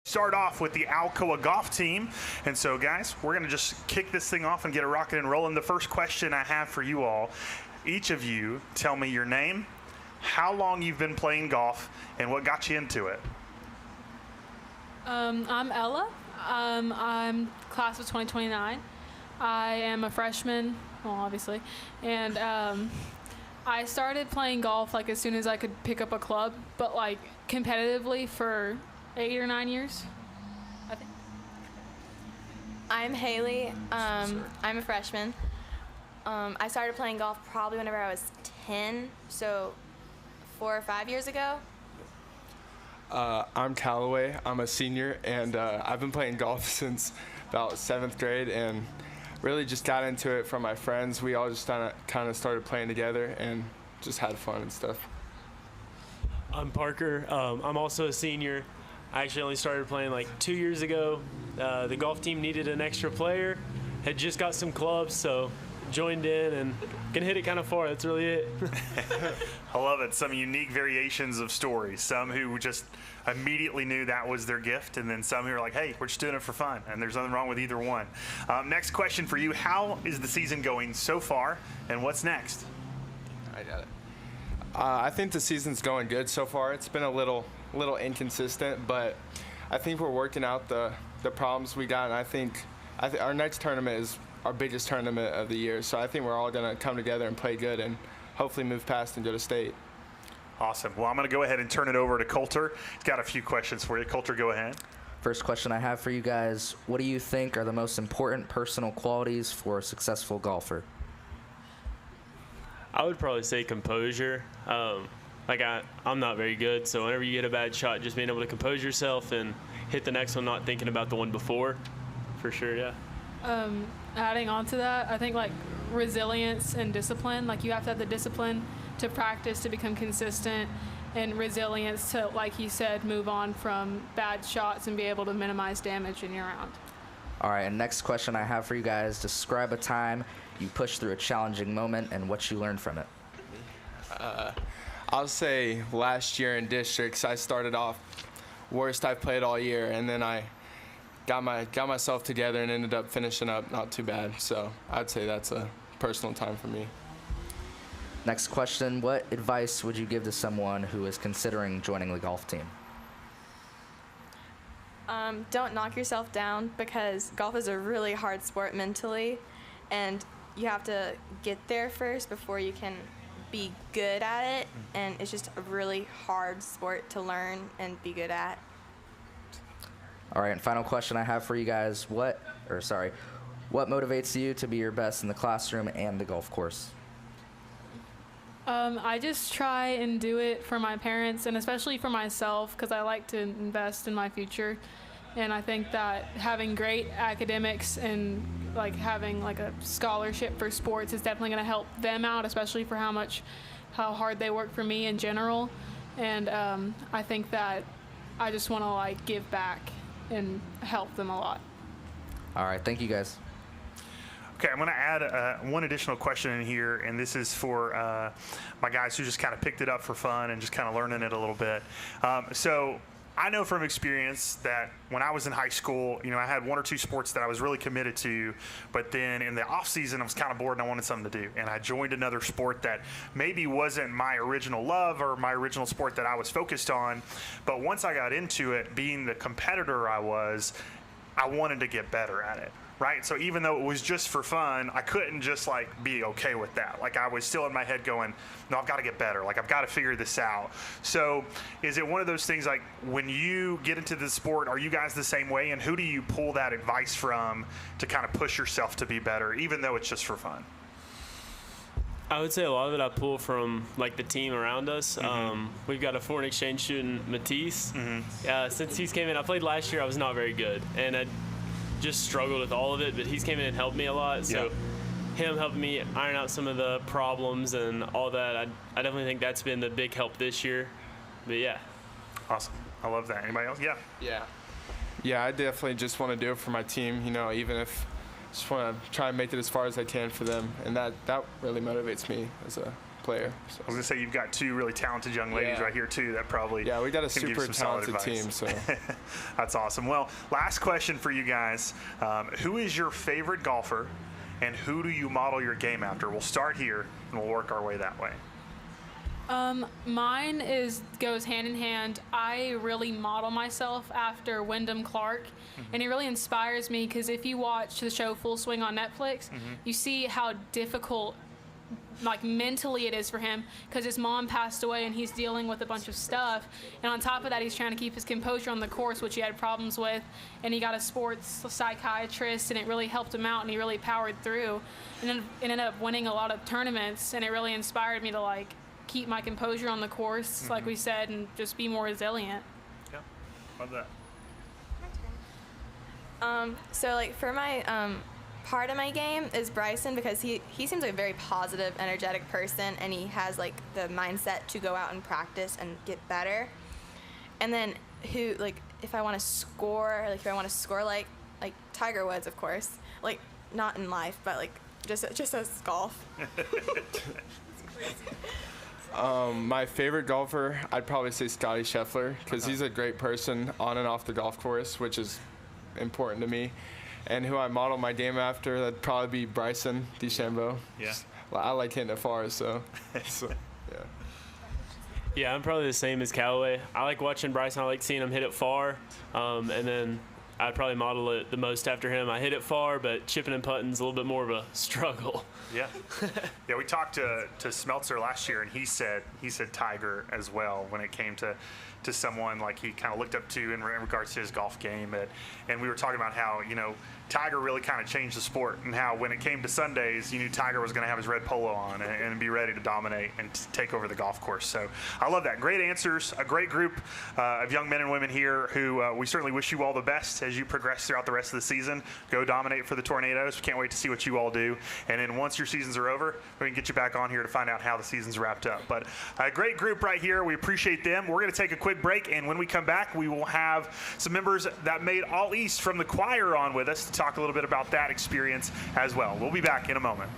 Start off with the Alcoa golf team. And so, guys, we're going to just kick this thing off and get it rocking and rolling. The first question I have for you all, each of you tell me your name, how long you've been playing golf, and what got you into it. I'm Ella. I'm class of 2029. I am a freshman, well, obviously, and I started playing golf like as soon as I could pick up a club, but like competitively for 8 or 9 years, I think. I'm Haley. I'm a freshman. I started playing golf probably whenever I was 10, so 4 or 5 years ago. I'm Callaway. I'm a senior, and I've been playing golf since about 7th grade, and really just got into it from my friends. We all just kind of started playing together and just had fun and stuff. I'm Parker. I'm also a senior. I actually only started playing like 2 years ago. The golf team needed an extra player. Had just got some clubs, so joined in and can hit it kind of far. That's really it. I love it. Some unique variations of stories. Some who just immediately knew that was their gift, and then some who are like, hey, we're just doing it for fun, and there's nothing wrong with either one. Next question for you. How is the season going so far, and what's next? I got it. I think the season's going good so far. It's been a little inconsistent, but I think we're working out the problems we got, and I think our next tournament is our biggest tournament of the year, so I think we're all going to come together and play good and hopefully move past and go to state. Awesome. Well, I'm going to go ahead and turn it over to Coulter. He's got a few questions for you. Coulter, go ahead. First question I have for you guys, what do you think are the most important personal qualities for a successful golfer? I would probably say composure. I'm not very good, so whenever you get a bad shot, just being able to compose yourself and hit the next one, not thinking about the one before, for sure, yeah. Adding on to that, I think like resilience and discipline. Like you have to have the discipline to practice to become consistent, and resilience to, like you said, move on from bad shots and be able to minimize damage in your round. All right, and next question I have for you guys, describe a time you pushed through a challenging moment and what you learned from it. I'll say last year in districts, I started off worst I've played all year, and then I got myself together and ended up finishing up not too bad. So I'd say that's a personal time for me. Next question, what advice would you give to someone who is considering joining the golf team? Don't knock yourself down, because golf is a really hard sport mentally, and you have to get there first before you can be good at it, and it's just a really hard sport to learn and be good at. All right, and final question I have for you guys, what motivates you to be your best in the classroom and the golf course? I just try and do it for my parents and especially for myself, because I like to invest in my future. And I think that having great academics and like having like a scholarship for sports is definitely going to help them out, especially for how hard they work for me in general. And I think that I just want to like give back and help them a lot. All right, thank you guys. Okay, I'm going to add one additional question in here, and this is for my guys who just kind of picked it up for fun and just kind of learning it a little bit. So I know from experience that when I was in high school, I had 1 or 2 sports that I was really committed to, but then in the off season I was kind of bored and I wanted something to do, and I joined another sport that maybe wasn't my original love or my original sport that I was focused on, but once I got into it, being the competitor I wanted to get better at it. Right? So even though it was just for fun, I couldn't just like be okay with that. Like I was still in my head going, no, I've got to get better. Like I've got to figure this out. So is it one of those things like when you get into the sport, are you guys the same way? And who do you pull that advice from to kind of push yourself to be better, even though it's just for fun? I would say a lot of it I pull from like the team around us. Mm-hmm. We've got a foreign exchange student, Matisse. Mm-hmm. Since he's came in, I played last year. I was not very good, and I just struggled with all of it, but he's came in and helped me a lot. So him helping me iron out some of the problems and all that, I definitely think that's been the big help this year. But yeah. Awesome. I love that. Anybody else? Yeah, I definitely just want to do it for my team, even if I just want to try and make it as far as I can for them, and that really motivates me as a player. So. I was gonna say you've got two really talented young ladies Yeah. right here too. That probably Yeah, we got a can give super some solid talented advice. team. So That's awesome. Well, last question for you guys: who is your favorite golfer, and who do you model your game after? We'll start here and we'll work our way that way. Mine goes hand in hand. I really model myself after Wyndham Clark, and he really inspires me because if you watch the show Full Swing on Netflix, you see how difficult, like mentally, it is for him because his mom passed away and he's dealing with a bunch of stuff. And on top of that, he's trying to keep his composure on the course, which he had problems with. And he got a sports psychiatrist, and it really helped him out, and he really powered through, and then ended up winning a lot of tournaments. And it really inspired me to like keep my composure on the course, like we said, and just be more resilient. Yeah, love that. So like for my part of my game is Bryson, because he seems like a very positive, energetic person, and he has like the mindset to go out and practice and get better. And then if I want to score, like Tiger Woods, of course, like not in life, but like just as golf. my favorite golfer, I'd probably say Scotty Scheffler, because he's a great person on and off the golf course, which is important to me. And who I model my game after, that'd probably be Bryson DeChambeau. Yeah. I like hitting it far, so yeah. Yeah, I'm probably the same as Callaway. I like watching Bryson. I like seeing him hit it far, and then I'd probably model it the most after him. I hit it far, but chipping and putting's a little bit more of a struggle. Yeah, yeah. We talked to Smeltzer last year, and he said Tiger as well when it came to someone like he kind of looked up to in regards to his golf game. And we were talking about how Tiger really kind of changed the sport, and how when it came to Sundays, you knew Tiger was going to have his red polo on and be ready to dominate and take over the golf course. So I love that. Great answers. A great group of young men and women here who we certainly wish you all the best as you progress throughout the rest of the season. Go dominate for the Tornadoes. We can't wait to see what you all do. And then once your seasons are over, we can get you back on here to find out how the season's wrapped up. But a great group right here. We appreciate them. We're going to take a quick break, and when we come back, we will have some members that made All East from the choir on with us to talk a little bit about that experience as well. We'll be back in a moment.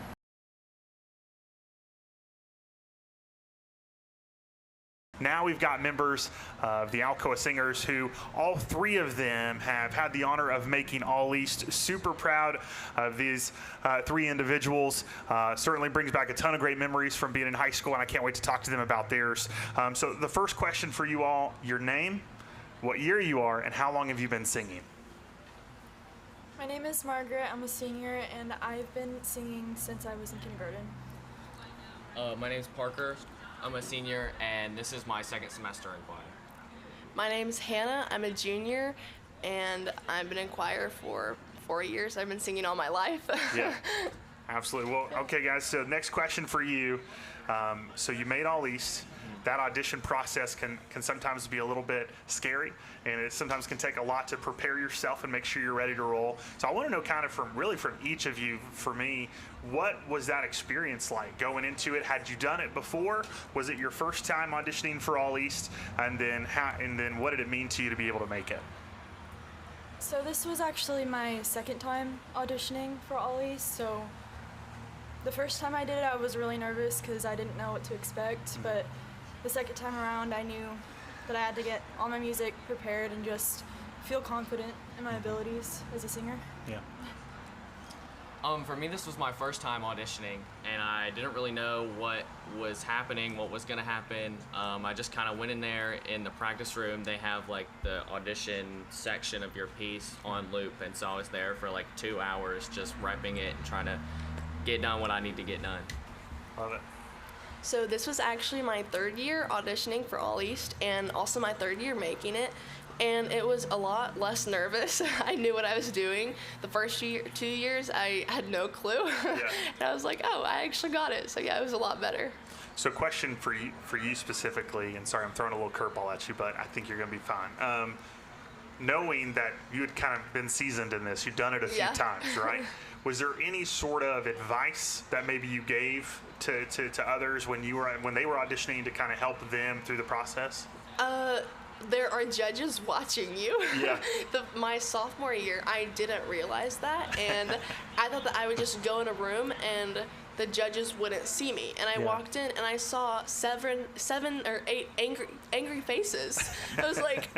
Now we've got members of the Alcoa Singers who all three of them have had the honor of making All East. Super proud of these three individuals. Certainly brings back a ton of great memories from being in high school, and I can't wait to talk to them about theirs. So the first question for you all, your name, what year you are, and how long have you been singing? My name is Margaret. I'm a senior, and I've been singing since I was in kindergarten. My name's Parker. I'm a senior, and this is my second semester in choir. My name's Hannah. I'm a junior, and I've been in choir for 4 years. I've been singing all my life. Yeah, absolutely. Well, okay, guys, so next question for you. So you made All East. That audition process can sometimes be a little bit scary, and it sometimes can take a lot to prepare yourself and make sure you're ready to roll. So I want to know kind of from each of you, for me, what was that experience like going into it? Had you done it before? Was it your first time auditioning for All East? And then what did it mean to you to be able to make it? So this was actually my second time auditioning for All East. So the first time I did it, I was really nervous because I didn't know what to expect. But the second time around, I knew that I had to get all my music prepared and just feel confident in my abilities as a singer. Yeah. For me, this was my first time auditioning, and I didn't really know what was happening, what was going to happen. I just kind of went in there in the practice room. They have like the audition section of your piece on loop, and so I was there for like 2 hours just repping it and trying to get done what I need to get done. Love it. So this was actually my third year auditioning for All East, and also my third year making it. And it was a lot less nervous. I knew what I was doing. The first 2 years, I had no clue. Yeah. And I was like, oh, I actually got it. So yeah, it was a lot better. So question for you specifically, and sorry I'm throwing a little curveball at you, but I think you're going to be fine. Knowing that you had kind of been seasoned in this, you'd done it a few times, right? Was there any sort of advice that maybe you gave to others when they were auditioning to kind of help them through the process? There are judges watching you. Yeah. My sophomore year, I didn't realize that, and I thought that I would just go in a room and the judges wouldn't see me. And I Yeah. walked in and I saw seven or eight angry faces. I was like,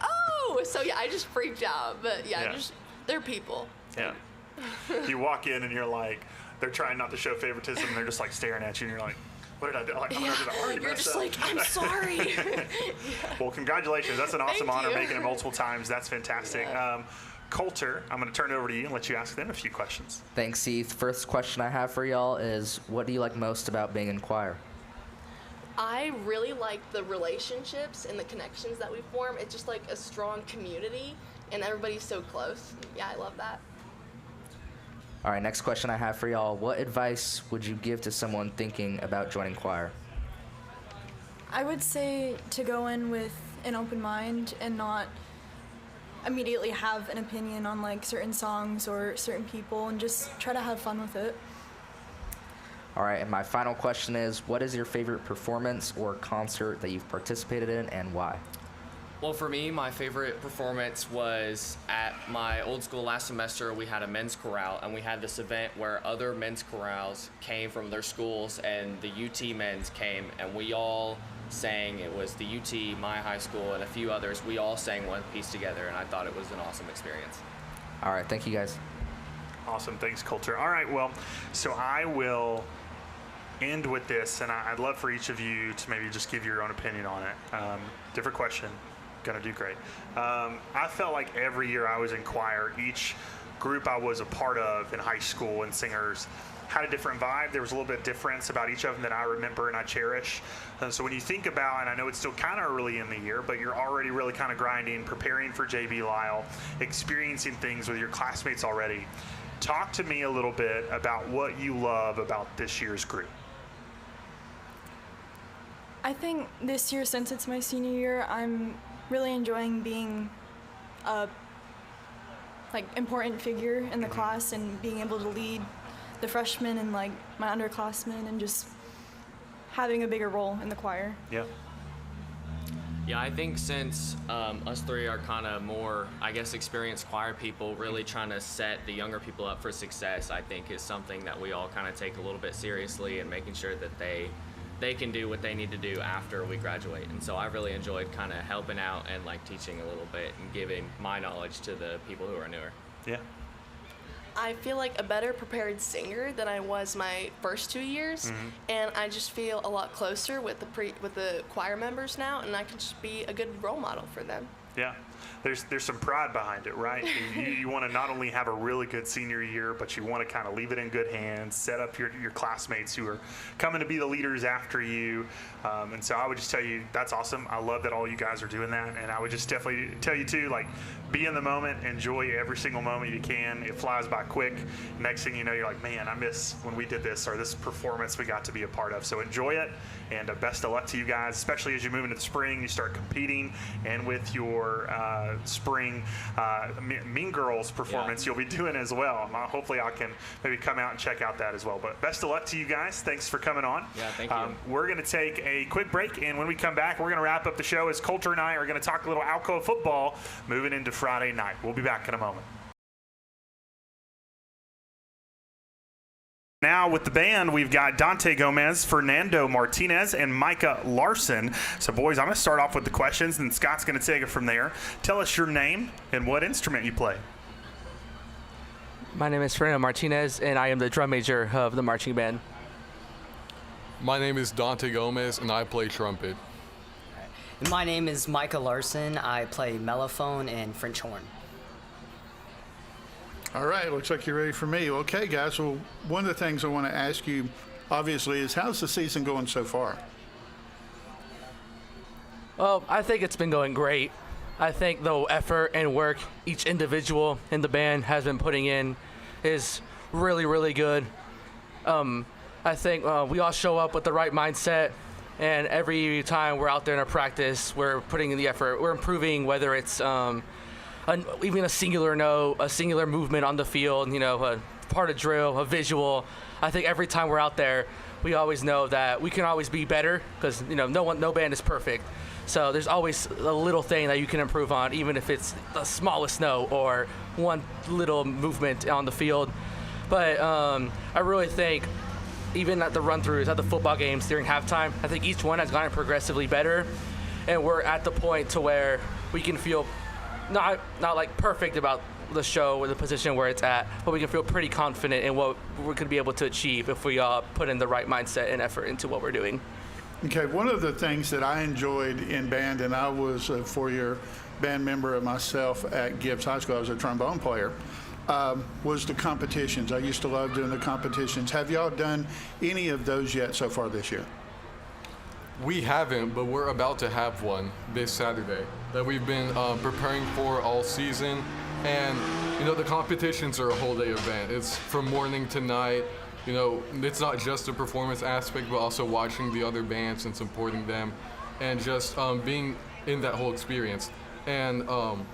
oh, so yeah, I just freaked out. But yeah, Yeah. they're people. Yeah. You walk in and you're like, they're trying not to show favoritism. And they're just like staring at you, and you're like, what did I do? Like, Yeah, did I already you're mess just up? like, I'm sorry. Well, congratulations. That's an awesome Thank honor, you. making it multiple times. That's fantastic. Yeah. Coulter, I'm going to turn it over to you and let you ask them a few questions. Thanks, Heath. First question I have for y'all is, what do you like most about being in choir? I really like the relationships and the connections that we form. It's just like a strong community, and everybody's so close. Yeah, I love that. All right, next question I have for y'all. What advice would you give to someone thinking about joining choir? I would say to go in with an open mind and not immediately have an opinion on like certain songs or certain people, and just try to have fun with it. All right, and my final question is, what is your favorite performance or concert that you've participated in, and why? Well, for me, my favorite performance was at my old school last semester. We had a men's chorale, and we had this event where other men's chorales came from their schools, and the UT men's came, and we all sang. It was the UT, my high school, and a few others. We all sang one piece together, and I thought it was an awesome experience. All right, thank you guys. Awesome. Thanks, Coulter. All right, well, so I will end with this, and I'd love for each of you to maybe just give your own opinion on it. Different question. Gonna do great. I felt like every year I was in choir, each group I was a part of in high school and singers had a different vibe. There was a little bit of difference about each of them that I remember and I cherish. So when you think about, and I know it's still kind of early in the year, but you're already really kind of grinding, preparing for JV Lyle, experiencing things with your classmates already. Talk to me a little bit about what you love about this year's group. I think this year, since it's my senior year, I'm really enjoying being a important figure in the class and being able to lead the freshmen and like my underclassmen and just having a bigger role in the choir. Yeah. Yeah, I think since us three are kind of more, I guess, experienced choir people, really trying to set the younger people up for success, I think is something that we all kind of take a little bit seriously, and making sure that they can do what they need to do after we graduate. And so I really enjoyed kind of helping out and like teaching a little bit and giving my knowledge to the people who are newer. Yeah. I feel like a better prepared singer than I was my first 2 years, and I just feel a lot closer with the choir members now, and I can just be a good role model for them. Yeah. There's some pride behind it, right? You want to not only have a really good senior year, but you want to kind of leave it in good hands, set up your classmates who are coming to be the leaders after you. And so I would just tell you, that's awesome. I love that all you guys are doing that. And I would just definitely tell you too, like, be in the moment, enjoy every single moment you can. It flies by quick. Next thing you know, you're like, man, I miss when we did this, or this performance we got to be a part of. So enjoy it, and best of luck to you guys, especially as you move into the spring, you start competing, and with your spring Mean Girls performance you'll be doing as well. Hopefully I can maybe come out and check out that as well. But best of luck to you guys. Thanks for coming on. Yeah, thank you. We're going to take a quick break, and when we come back, we're going to wrap up the show as Coulter and I are going to talk a little Alcoa football moving into Friday night. We'll be back in a moment. Now with the band, we've got Dante Gomez, Fernando Martinez, and Micah Larson. So boys, I'm going to start off with the questions, and Scott's going to take it from there. Tell us your name and what instrument you play. My name is Fernando Martinez, and I am the drum major of the marching band. My name is Dante Gomez, and I play trumpet. My name is Micah Larson. I play mellophone and French horn. All right, looks like you're ready for me. Okay, guys, well, one of the things I want to ask you, obviously, is how's the season going so far? Well, I think it's been going great. I think the effort and work each individual in the band has been putting in is really, really good. I think we all show up with the right mindset, and every time we're out there in our practice, we're putting in the effort. We're improving, whether it's even a singular note, a singular movement on the field, a part of drill, a visual. I think every time we're out there, we always know that we can always be better, because no band is perfect. So there's always a little thing that you can improve on, even if it's the smallest note or one little movement on the field. But I really think even at the run-throughs, at the football games during halftime, I think each one has gotten progressively better, and we're at the point to where we can feel not like perfect about the show or the position where it's at, but we can feel pretty confident in what we're going to be able to achieve if we put in the right mindset and effort into what we're doing. Okay, one of the things that I enjoyed in band, and I was a four-year band member of myself at Gibbs High School, I was a trombone player, was the competitions. I used to love doing the competitions. Have y'all done any of those yet so far this year? We haven't, but we're about to have one this Saturday that we've been preparing for all season. And, the competitions are a whole day event. It's from morning to night. It's not just a performance aspect, but also watching the other bands and supporting them and just being in that whole experience. And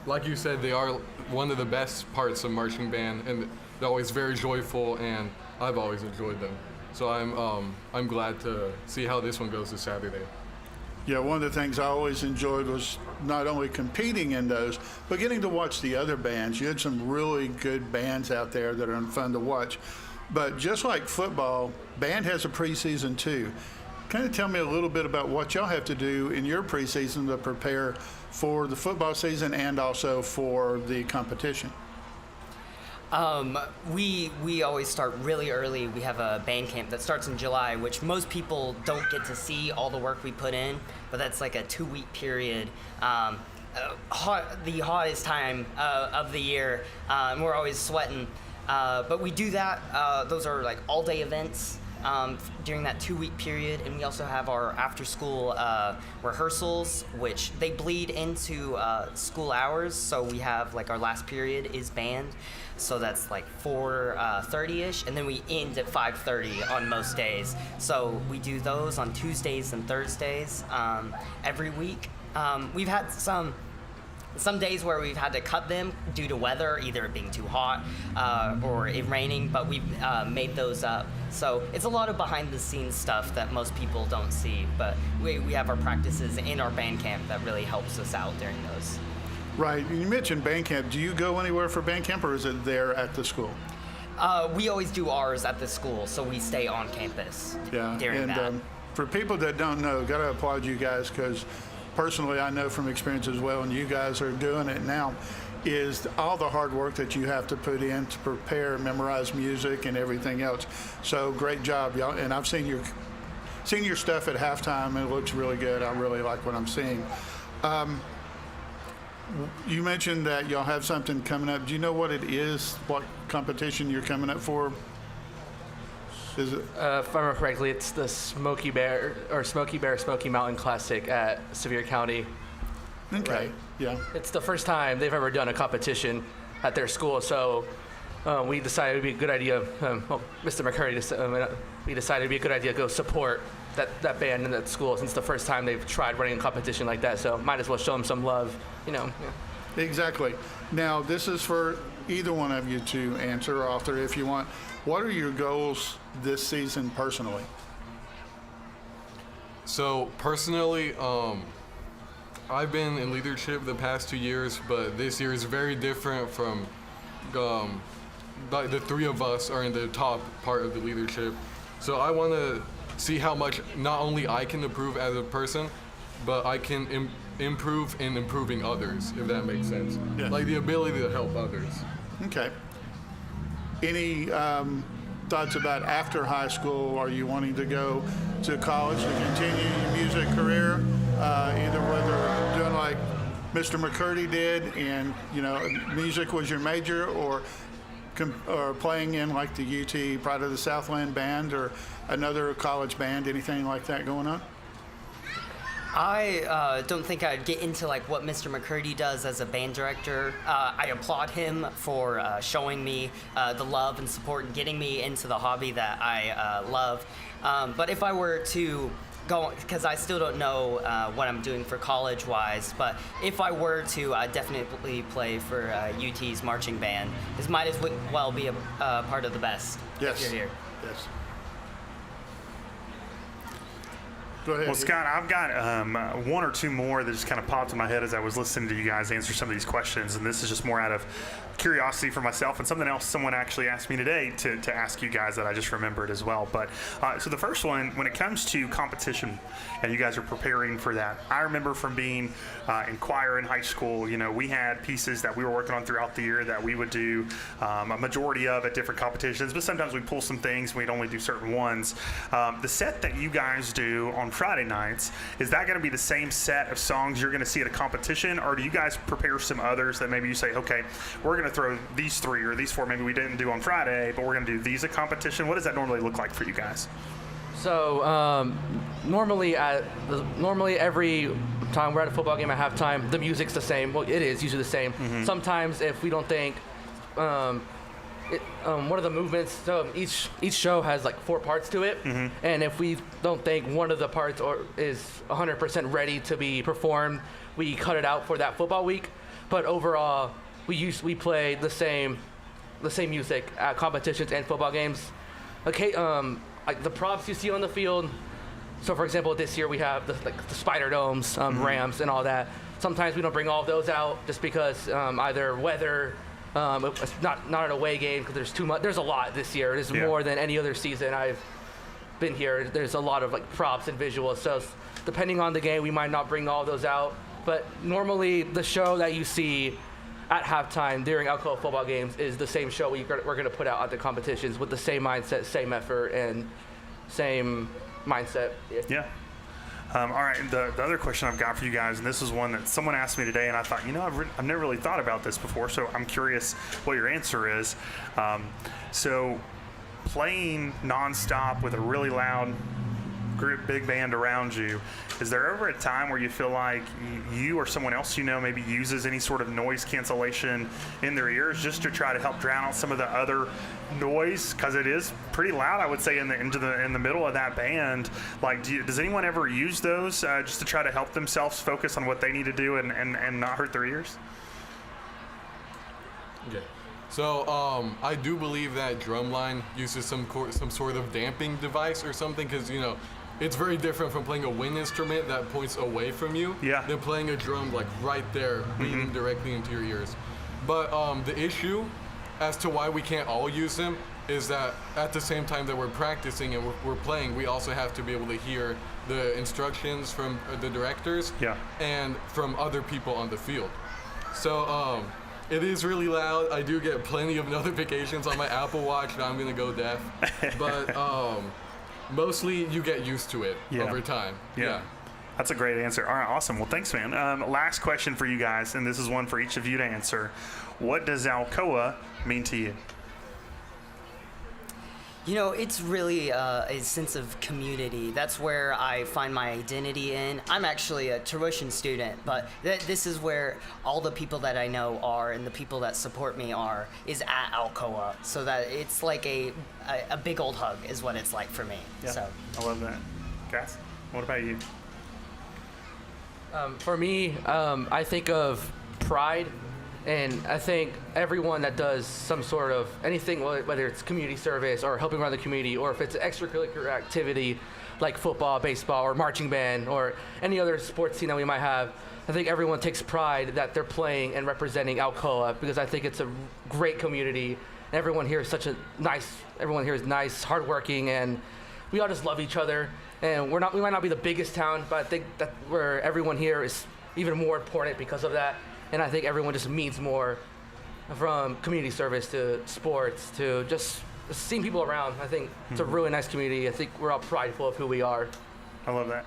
like you said, they are one of the best parts of marching band, and they're always very joyful, and I've always enjoyed them. So I'm glad to see how this one goes this Saturday. Yeah, one of the things I always enjoyed was not only competing in those, but getting to watch the other bands. You had some really good bands out there that are fun to watch. But just like football, band has a preseason too. Kind of tell me a little bit about what y'all have to do in your preseason to prepare for the football season and also for the competition. We always start really early. We have a band camp that starts in July, which most people don't get to see all the work we put in, but that's like a 2-week period. The hottest time of the year, and we're always sweating. But we do that. Those are like all-day events during that 2-week period, and we also have our after-school rehearsals, which they bleed into school hours. So we have like our last period is band, so that's like 4:30ish, and then we end at 5:30 on most days. So we do those on Tuesdays and Thursdays every week. We've had some days where we've had to cut them due to weather, either it being too hot or it raining, but we've made those up. So it's a lot of behind the scenes stuff that most people don't see, but we have our practices in our band camp that really helps us out during those. Right, you mentioned band camp. Do you go anywhere for band camp, or is it there at the school? We always do ours at the school, so we stay on campus during that. For people that don't know, gotta applaud you guys, because personally, I know from experience as well, and you guys are doing it now, is all the hard work that you have to put in to prepare, memorize music, and everything else. So great job, y'all. And I've seen your stuff at halftime, and it looks really good. I really like what I'm seeing. You mentioned that y'all have something coming up. Do you know what it is? What competition you're coming up for? Is it? If I remember correctly, it's the Smoky Mountain Classic at Sevier County. Okay. Right. Yeah. It's the first time they've ever done a competition at their school, so we decided it would be a good idea. Mr. McCurdy, we decided it'd be a good idea to go support that band in that school, since the first time they've tried running a competition like that. So might as well show them some love, Yeah. Exactly. Now, this is for either one of you to answer, or author if you want. What are your goals this season personally? So personally, I've been in leadership the past 2 years, but this year is very different from the three of us are in the top part of the leadership. So I want to see how much not only I can improve as a person, but I can improve in improving others, if that makes sense. Yeah. Like the ability to help others. Okay. Any thoughts about after high school? Are you wanting to go to college to continue your music career? Either whether doing like Mr. McCurdy did and, music was your major, or playing in like the UT Pride of the Southland band or another college band, anything like that going on? I don't think I'd get into like what Mr. McCurdy does as a band director. I applaud him for showing me the love and support and getting me into the hobby that I love. But if I were to go, because I still don't know what I'm doing for college-wise, but if I were to, I'd definitely play for UT's marching band. This might as well be a part of the best. Yes. If you're here. Yes. Go ahead. Well, Scott, I've got one or two more that just kind of popped in my head as I was listening to you guys answer some of these questions, and this is just more out of curiosity for myself and something else someone actually asked me today to ask you guys that I just remembered as well. But so the first one, when it comes to competition and you guys are preparing for that, I remember from being in choir in high school, you know, we had pieces that we were working on throughout the year that we would do a majority of at different competitions, but sometimes we pull some things, we'd only do certain ones. The set that you guys do on Friday nights, is that going to be the same set of songs you're going to see at a competition, or do you guys prepare some others that maybe you say, okay, we're going to throw these 3 or these 4 maybe we didn't do on Friday, but we're going to do these at competition? What does that normally look like for you guys? So normally every time we're at a football game at halftime, the music's the same. Well, it is usually the same. Sometimes if we don't think one of the movements, so each show has like 4 parts to it, and if we don't think one of the parts is 100% ready to be performed, we cut it out for that football week. But overall, we play the same music at competitions and football games. Okay, like the props you see on the field. So for example, this year we have the spider domes, Rams, and all that. Sometimes we don't bring all of those out just because either weather. It's not an away game because there's too much. There's a lot this year. There's more than any other season I've been here. There's a lot of like props and visuals. So depending on the game, we might not bring all those out. But normally the show that you see at halftime during Alcoa football games is the same show we're going to put out at the competitions with the same mindset, same effort, and same mindset. Yeah. All right, the other question I've got for you guys, and this is one that someone asked me today, and I thought, you know, I've never really thought about this before, so I'm curious what your answer is. So playing nonstop with a really loud group, big band around you, is there ever a time where you feel like you or someone else you know maybe uses any sort of noise cancellation in their ears just to try to help drown out some of the other noise, because it is pretty loud, I would say, in the middle of that band? Like, does anyone ever use those just to try to help themselves focus on what they need to do and not hurt their ears? Okay. So I do believe that drumline uses some sort of damping device or something, because, you know, it's very different from playing a wind instrument that points away from you than playing a drum like right there, beating directly into your ears. But the issue as to why we can't all use them is that at the same time that we're practicing and we're playing, we also have to be able to hear the instructions from the directors and from other people on the field. So it is really loud. I do get plenty of notifications on my Apple Watch that I'm gonna go deaf, but mostly you get used to it over time. Yeah. That's a great answer. All right, awesome. Well, thanks, man. Last question for you guys, and this is one for each of you to answer. What does Alcoa mean to you? You know, it's really a sense of community. That's where I find my identity in. I'm actually a tuition student, but this is where all the people that I know are, and the people that support me is at Alcoa. So that it's like a big old hug is what it's like for me. Yeah, So I love that. Cass, what about you? For me, I think of pride. And I think everyone that does some sort of anything, whether it's community service or helping around the community, or if it's an extracurricular activity like football, baseball, or marching band, or any other sports team that we might have, I think everyone takes pride that they're playing and representing Alcoa, because I think it's a great community. Everyone here is nice, hardworking, and we all just love each other. And we might not be the biggest town, but I think that where everyone here is even more important because of that. And I think everyone just means more, from community service to sports to just seeing people around. I think it's a really nice community. I think we're all prideful of who we are. I love that.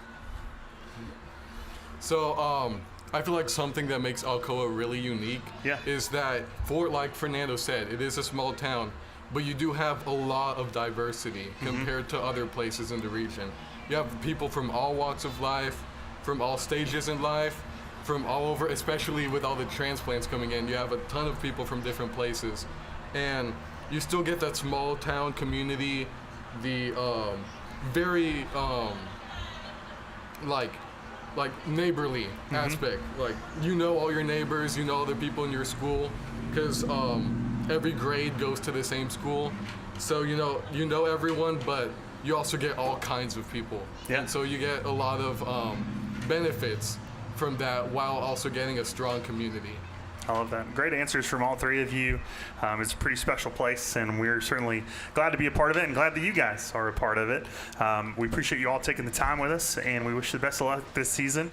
So I feel like something that makes Alcoa really unique is that, like Fernando said, it is a small town, but you do have a lot of diversity compared to other places in the region. You have people from all walks of life, from all stages in life, from all over, especially with all the transplants coming in. You have a ton of people from different places, and you still get that small town community, the very like neighborly aspect. Like, you know all your neighbors, you know other people in your school, because every grade goes to the same school, so you know everyone, but you also get all kinds of people, and so you get a lot of benefits from that, while also getting a strong community. I love that. Great answers from all three of you. It's a pretty special place, and we're certainly glad to be a part of it and glad that you guys are a part of it. We appreciate you all taking the time with us, and we wish you the best of luck this season.